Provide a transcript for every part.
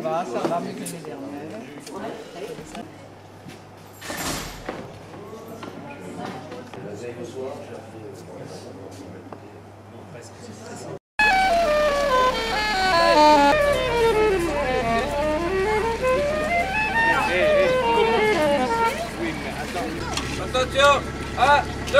ça va mieux que les dernières. Attention, 1, 2.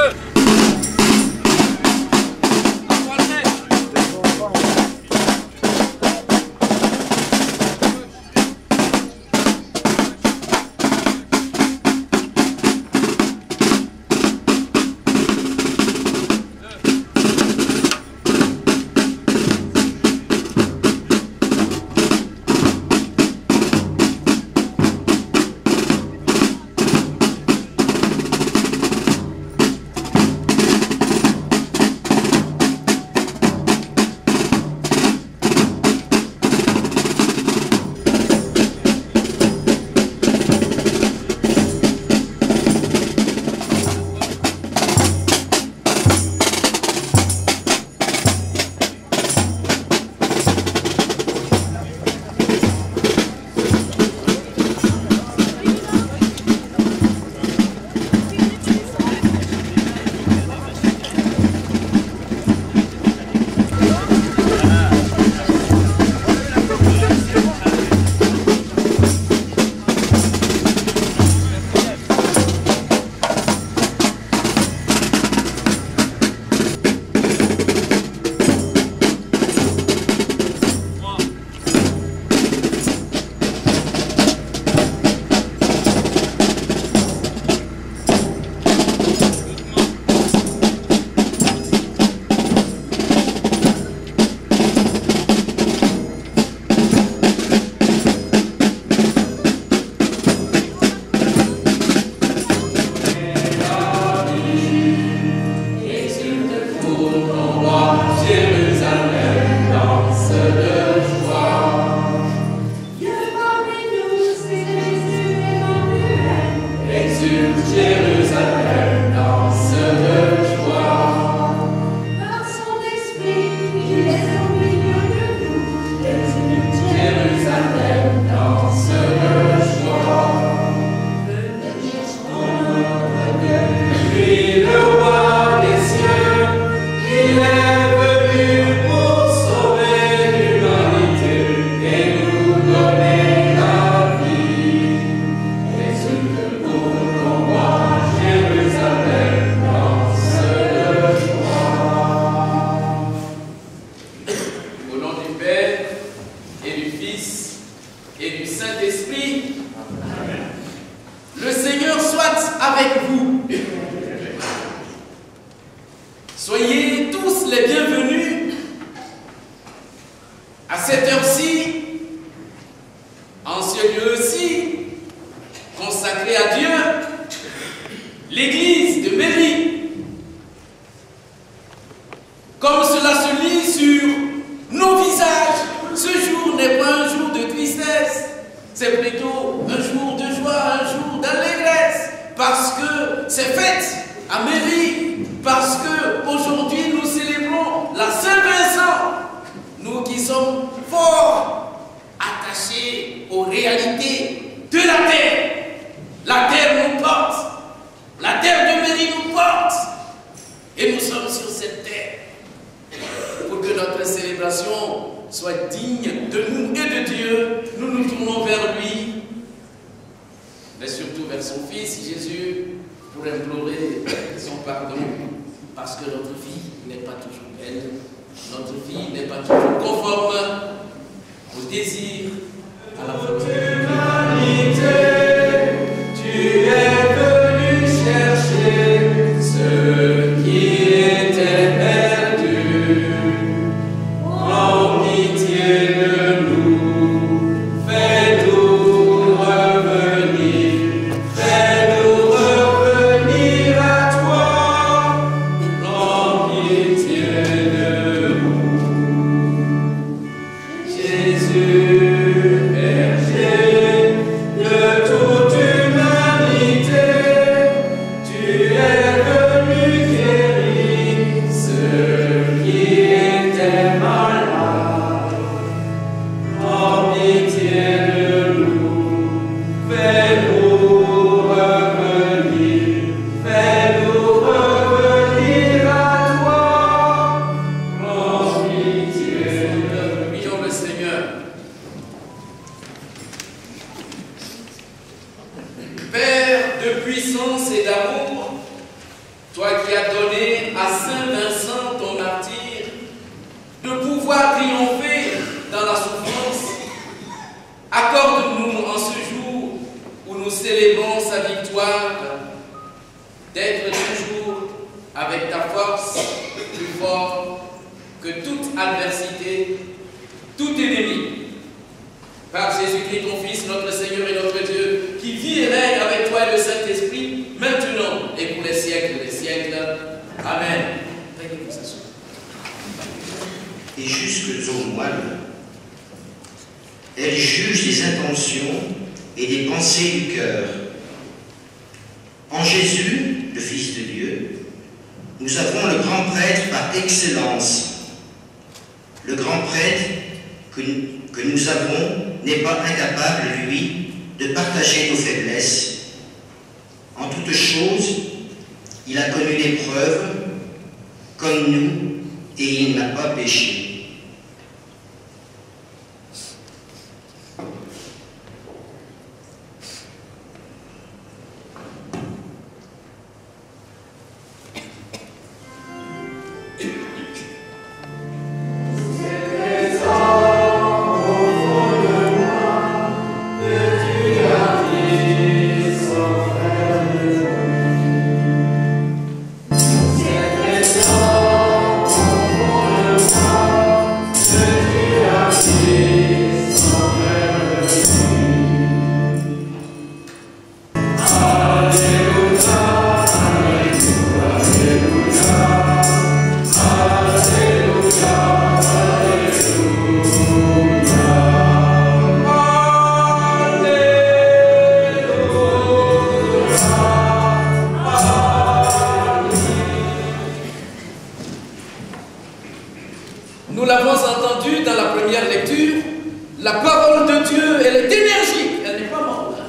Soyez tous les bienvenus à cette heure-ci, en ce lieu-ci, consacré à Dieu, l'église de Méry. Comme cela se lit sur nos visages, ce jour n'est pas un jour de tristesse, c'est plutôt un jour de joie, un jour d'allégresse, parce que c'est fête à Méry, parce que aujourd'hui nous célébrons la Saint-Vincent, nous qui sommes fort attachés aux réalités de la terre. La terre nous porte, la terre de Méry nous porte, et nous sommes sur cette terre. Pour que notre célébration soit digne de nous et de Dieu, nous nous tournons vers lui, mais surtout vers son Fils Jésus, pour implorer son pardon, parce que notre vie n'est pas toujours belle, notre vie n'est pas toujours conforme au désir, à la volonté de l'humanité. Tu es venu chercher ce qui était perdu. En pitié de nous, fais-nous revenir, fais-nous revenir à toi. En pitié de nous, Jésus, berger de toute humanité, tu es venu guérir ceux qui étaient malades. En pitié Seigneur. Père de puissance et d'amour, toi qui as donné à Saint Vincent, ton martyr, de pouvoir triompher dans la souffrance, accorde-nous en ce jour où nous célébrons sa victoire, d'être toujours avec ta force plus fort que toute adversité, tout ennemi. Par Jésus-Christ, ton Fils, notre Seigneur et notre Dieu, qui vit et règne avec toi et le Saint-Esprit, maintenant et pour les siècles des siècles. Amen. Veuillez vous asseoir. Et jusque aux moines, elle juge des intentions et des pensées du cœur. En Jésus, le Fils de Dieu, nous avons le grand prêtre par excellence. Le grand prêtre que nous avons n'est pas incapable, lui, de partager nos faiblesses. En toutes choses, il a connu l'épreuve, comme nous, et il n'a pas péché. Nous l'avons entendu dans la première lecture, la parole de Dieu, elle est énergique, elle n'est pas morte.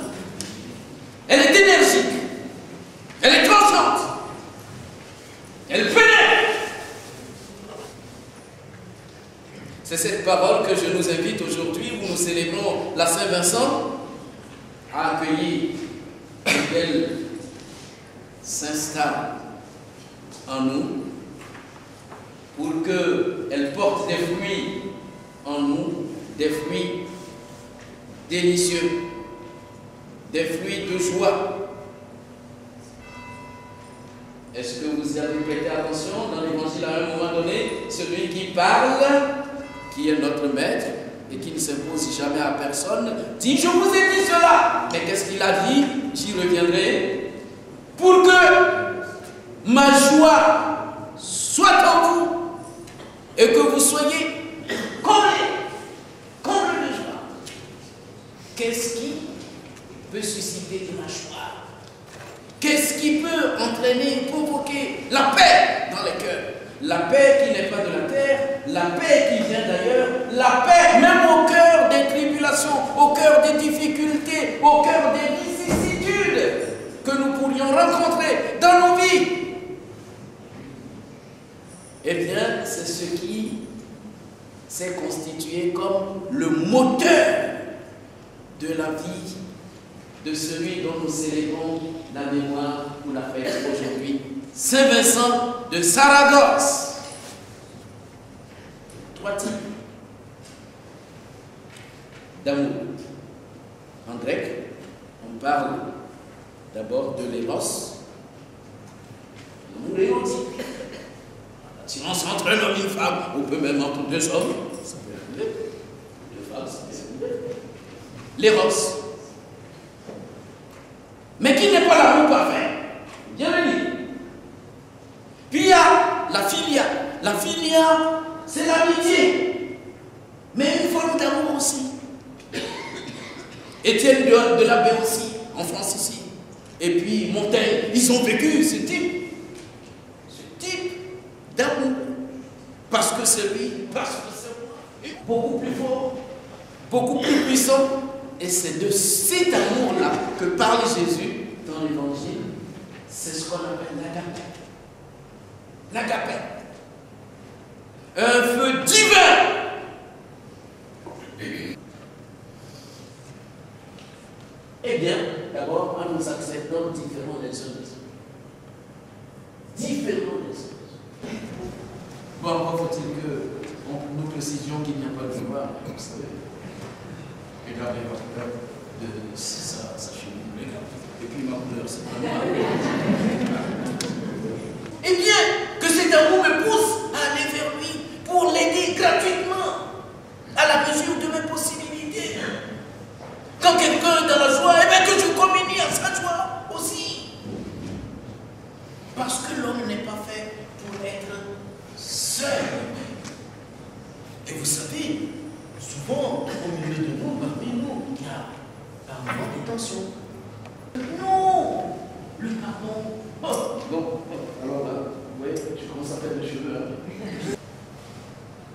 Elle est énergique, elle est tranchante, elle pénètre. C'est cette parole que je nous invite aujourd'hui, où nous célébrons la Saint-Vincent, à accueillir, qu'elle s'installe en nous, pour qu'elle porte des fruits en nous, des fruits délicieux, des fruits de joie. Est-ce que vous avez prêté attention dans l'évangile à un moment donné, celui qui parle, qui est notre maître et qui ne s'impose jamais à personne, dit: je vous ai dit cela. Mais qu'est-ce qu'il a dit? J'y reviendrai. Pour que ma joie soit en vous et que vous soyez comblés de joie. Qu'est-ce qui peut susciter de la joie? Qu'est-ce qui peut entraîner, provoquer la paix dans les cœurs? La paix qui n'est pas de la terre, la paix qui vient d'ailleurs, la paix même au cœur des tribulations, au cœur des difficultés, au cœur des vicissitudes que nous pourrions rencontrer dans nos vies. Eh bien, c'est ce qui s'est constitué comme le moteur de la vie de celui dont nous célébrons la mémoire ou la fête aujourd'hui, Saint Vincent de Saragosse. Trois types d'amour. En grec, on parle d'abord de l'éros, l'amour érotique. L'attirance entre un homme et une femme, ou peut même entre deux hommes, ça peut arriver. Deux femmes, ça peut arriver. L'éros. Mais qui n'est pas l'amour parfait. Bien le dire. Puis il y a la filia. La filia, c'est l'amitié. Mais une forme d'amour aussi. Étienne de la Baie aussi, en France ici. Et puis Montaigne, ils ont vécu ce type d'amour. Parce que c'est lui, parce que c'est moi. Beaucoup plus fort, beaucoup plus puissant. Et c'est de cet amour-là que parle Jésus dans l'Évangile. C'est ce qu'on appelle l'agapé. L'agapé. Un feu divin Eh bien, d'abord, en nous acceptant différents les uns des autres. Différents des autres. Bon, encore faut-il que nous précisions qu'il n'y a pas de devoir, vous savez. Et là, il va peur de ça chez nous, les gars. Et puis ma couleur, c'est pas noir. Eh bien, que cet amour me pousse à aller vers lui pour l'aider gratuitement, à la mesure de mes possibilités. Quand quelqu'un est dans la joie, eh bien que je communie à sa joie aussi. Parce que l'homme n'est pas fait pour être seul. Et vous savez, souvent, au milieu de nous, parmi nous, il y a par moments des tensions. Non, le pardon. Oh, bon, alors là, vous voyez, je commence à perdre les cheveux. Hein.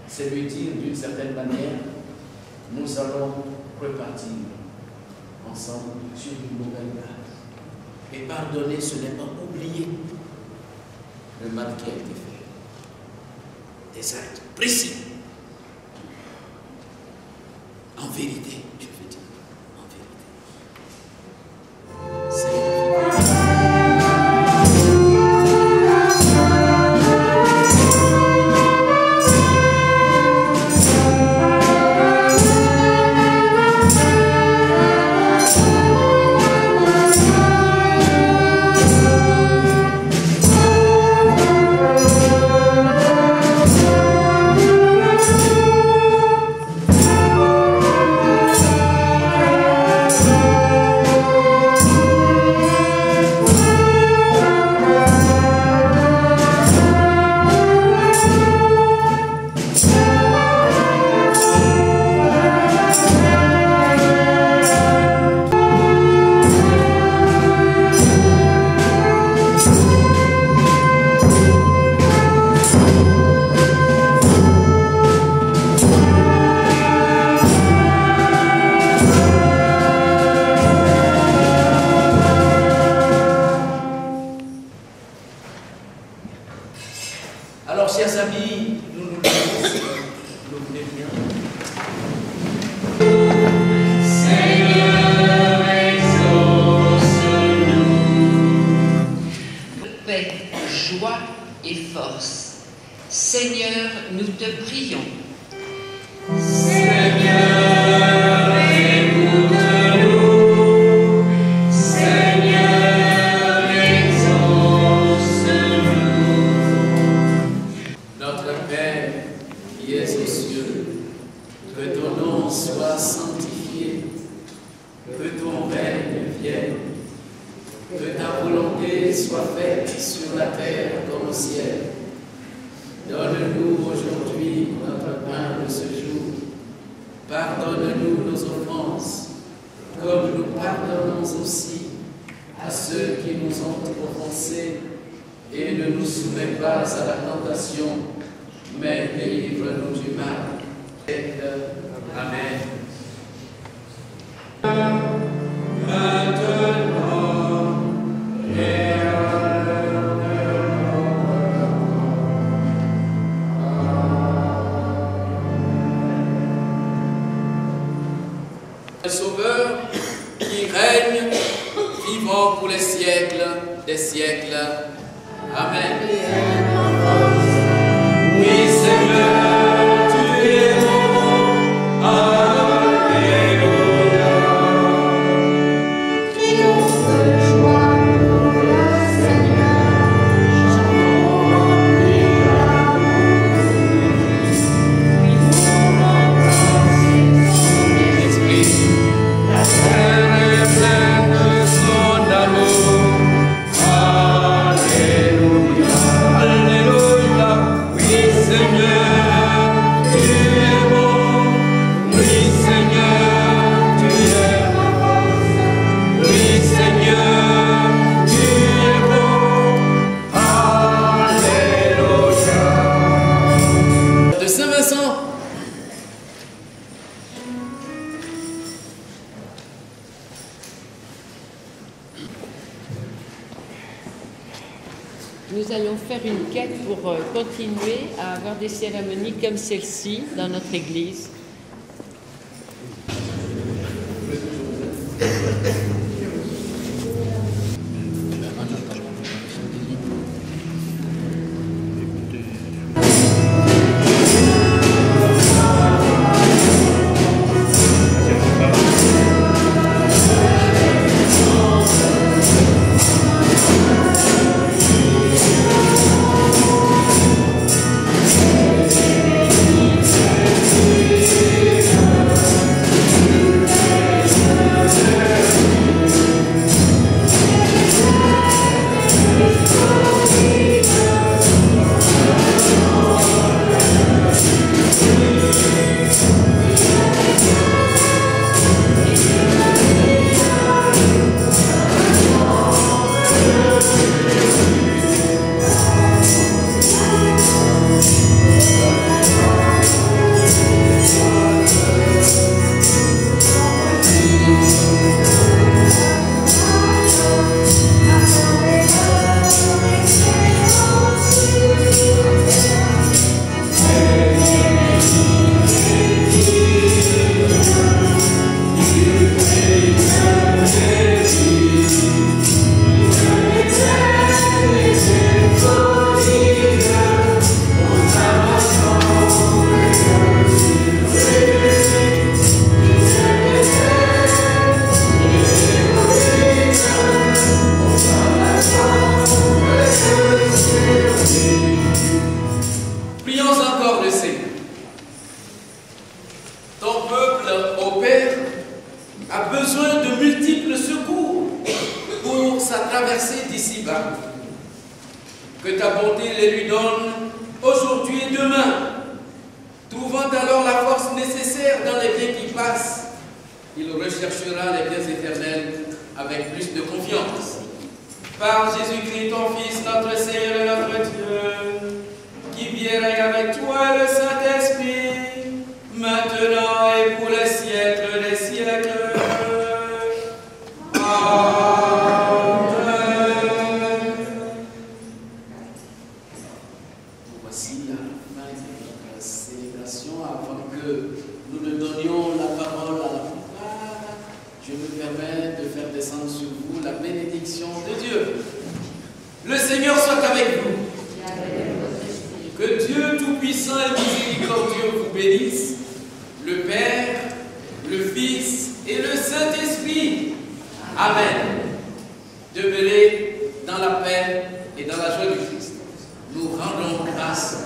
C'est lui dire d'une certaine manière, nous allons repartir ensemble sur une nouvelle base. Et pardonner, ce n'est pas oublier le mal qui a été fait. Des actes précis. En vérité, je veux dire, en vérité. C'est alors, chers amis, nous nous disons, vous voulez bien. Seigneur, exauce-nous. Paix, joie et force. Seigneur, nous te prions. Seigneur, écoute-nous. Seigneur, exauce-nous. Notre Père, qui es aux cieux, que ton nom soit sanctifié, que ton règne vienne, que ta volonté soit faite sur la terre comme au ciel. Donne-nous aujourd'hui notre pain de ce jour. Pardonne-nous nos offenses, comme nous pardonnons aussi à ceux qui nous ont offensés. Et ne nous soumets pas à la tentation, mais délivre-nous du mal. Amen. Maintenant et à l'heure de le Sauveur qui règne, vivant pour les siècles des siècles. Amen. Oui, Seigneur, tu es bon. Alléluia. Crions de joie pour le Seigneur. Chantons Esprit, la terre est pleine de son amour. Alléluia. Alléluia. Oui, Seigneur, tu es bon. Oui, Seigneur, tu es bon. Oui, Seigneur, tu es bon. Alléluia. De Saint-Vincent. Nous allons faire une quête pour continuer à avoir des cérémonies comme celle-ci dans notre église. besoin de multiples secours pour sa traversée d'ici-bas. Que ta bonté les lui donne aujourd'hui et demain. Trouvant alors la force nécessaire dans les biens qui passent, il recherchera les biens éternels avec plus de confiance. Par Jésus-Christ, ton Fils, notre Seigneur et notre Dieu, qui vit et règne avec toi et le Saint-Esprit, maintenant et pour les siècles des siècles. Voici la fin de notre célébration. Avant que nous ne donnions la parole à la plupart, je me permets de faire descendre sur vous la bénédiction de Dieu. Le Seigneur soit avec vous. Que Dieu Tout-Puissant et Miséricordieux vous bénisse, le Père, le Fils et le Saint-Esprit. Amen. Demeurez dans la paix et dans la joie du Christ. Nous rendons grâce.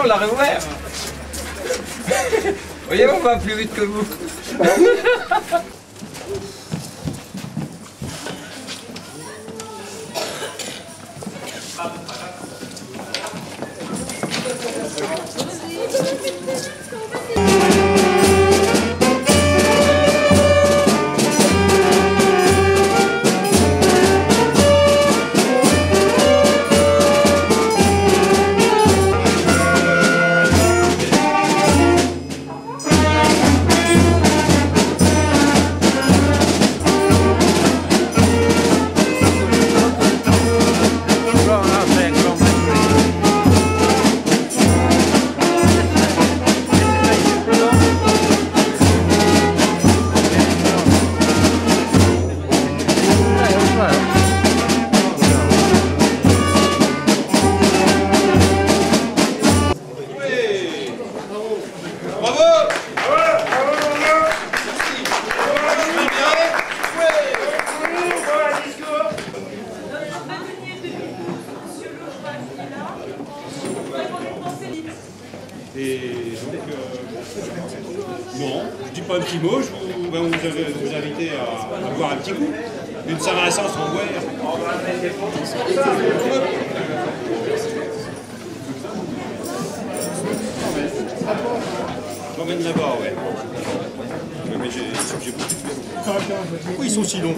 On l'a réouvert. Voyez, on va plus vite que vous. Et donc, non, je dis pas un petit mot, je vais vous inviter à boire un petit coup. Une Saint-Vincent sans boire. J'emmène là-bas, ouais. Mais j'ai beaucoup de... Pourquoi ils sont si longs?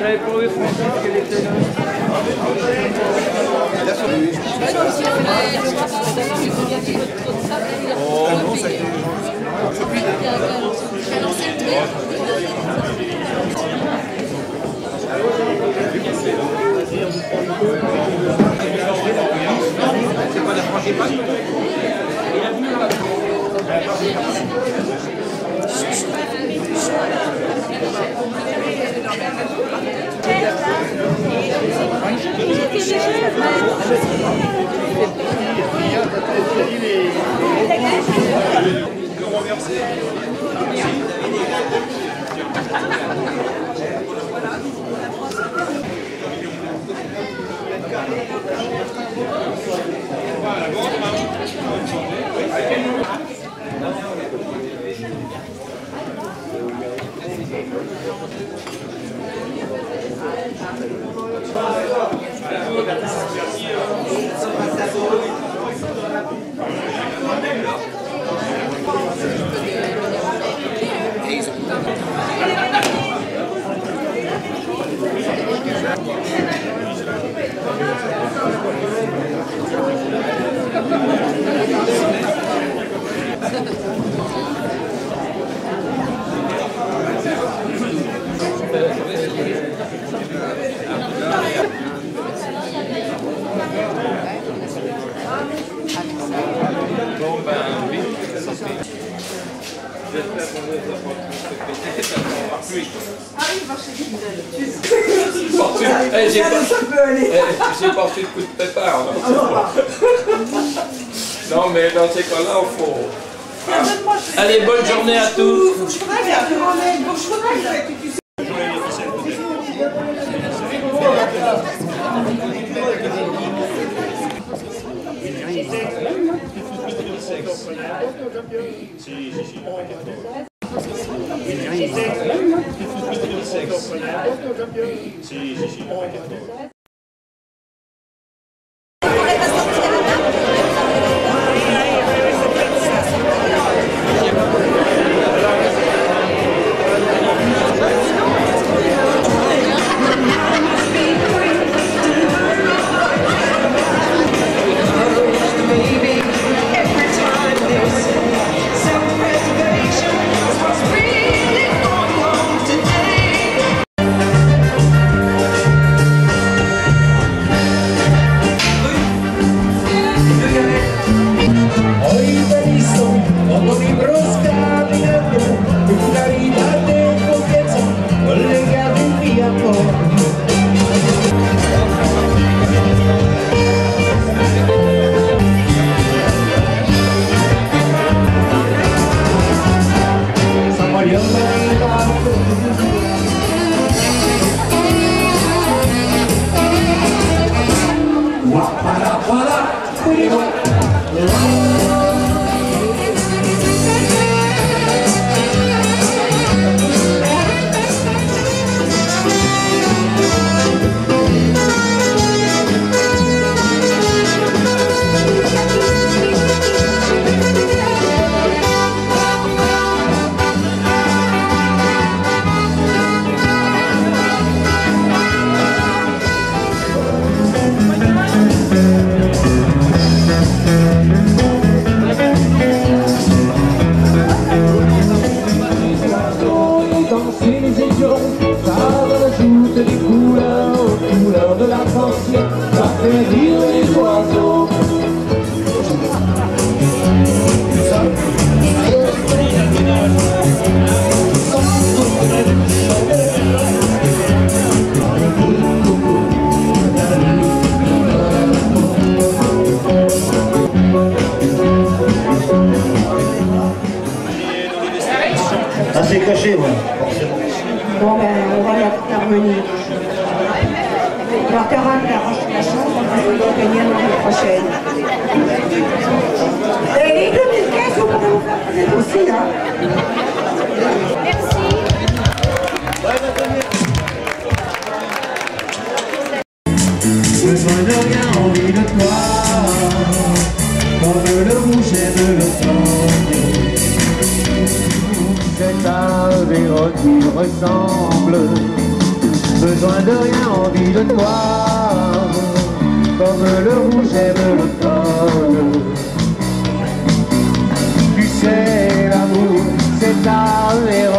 J'avais pas vu Francis qu'elle était là. J'ai porté le coup de pépère. Non, mais dans ces cas-là, il faut... Allez, bonne journée à tous. Ah, c'est caché, ouais. Bon, ben, on va aller à l'harmonie. Alors, Caroline, t'arranges la chambre, on va gagner l'année prochaine. Et les 2015, vous pouvez vous faire connaître aussi, hein. Merci. c'est ta Vérone qui me ressemble. Besoin de rien, envie de toi, comme le rouge aime l'automne. Tu sais, l'amour, c'est ta Vérone.